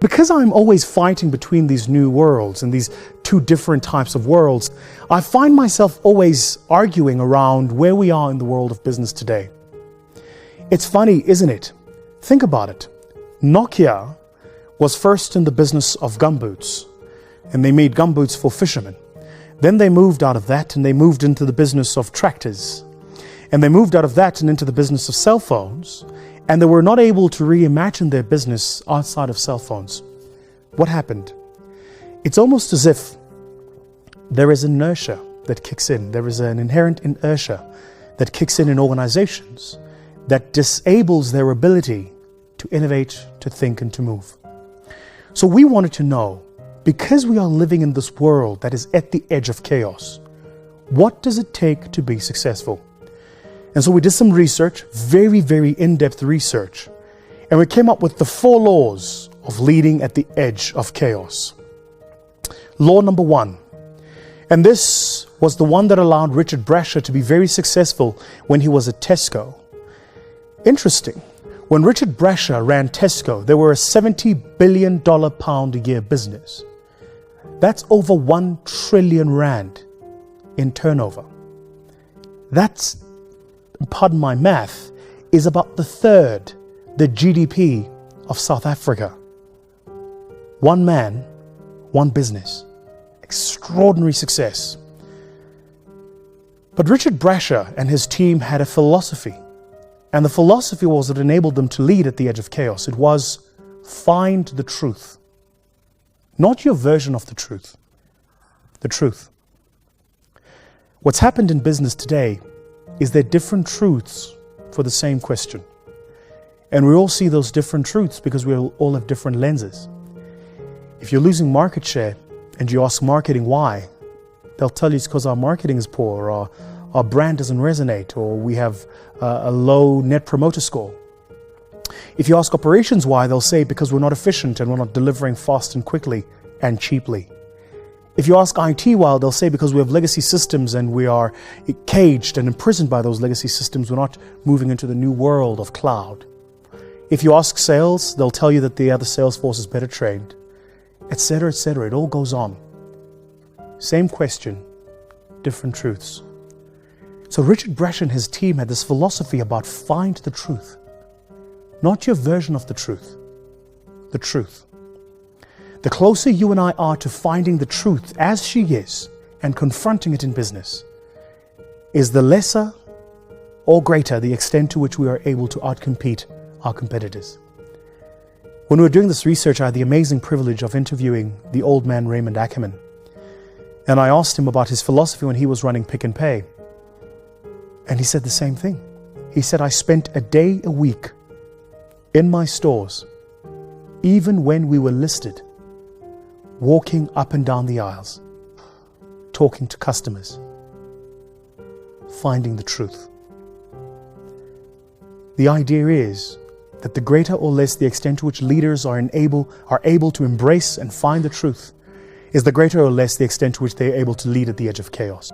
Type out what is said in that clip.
Because I'm always fighting between these new worlds and these two different types of worlds, I find myself always arguing around where we are in the world of business today. It's funny, isn't it? Think about it. Nokia was first in the business of gumboots, and they made gumboots for fishermen. Then they moved out of that and they moved into the business of tractors. And they moved out of that and into the business of cell phones. And they were not able to reimagine their business outside of cell phones. What happened? It's almost as if there is inertia that kicks in. There is an inherent inertia that kicks in organizations that disables their ability to innovate, to think, and to move. So we wanted to know, because we are living in this world that is at the edge of chaos, what does it take to be successful? And so we did some research, very, very in-depth research, and we came up with the 4 laws of leading at the edge of chaos. Law number 1, and this was the one that allowed Richard Brasher to be very successful when he was at Tesco. Interesting. When Richard Brasher ran Tesco, they were a $70 billion pound a year business. That's over 1 trillion rand in turnover. That's, pardon my math, is about the third the GDP of South Africa. One man, one business. Extraordinary success. But Richard Brasher and his team had a philosophy. And the philosophy was that enabled them to lead at the edge of chaos. It was find the truth. Not your version of the truth. The truth. What's happened in business today is there different truths for the same question. And we all see those different truths because we all have different lenses. If you're losing market share and you ask marketing why, they'll tell you it's because our marketing is poor, or our brand doesn't resonate, or we have a low net promoter score. If you ask operations why, they'll say because we're not efficient and we're not delivering fast and quickly and cheaply. If you ask IT why, they'll say because we have legacy systems and we are caged and imprisoned by those legacy systems, we're not moving into the new world of cloud. If you ask sales, they'll tell you that the other sales force is better trained, etc., etc. It all goes on. Same question, different truths. So Richard Brasher and his team had this philosophy about find the truth. Not your version of the truth. The truth. The closer you and I are to finding the truth as she is and confronting it in business, is the lesser or greater the extent to which we are able to outcompete our competitors. When we were doing this research, I had the amazing privilege of interviewing the old man Raymond Ackerman. And I asked him about his philosophy when he was running Pick n Pay. And he said the same thing. He said, I spent a day a week in my stores, even when we were listed, walking up and down the aisles, talking to customers, finding the truth. The idea is that the greater or less the extent to which leaders are able to embrace and find the truth is the greater or less the extent to which they are able to lead at the edge of chaos.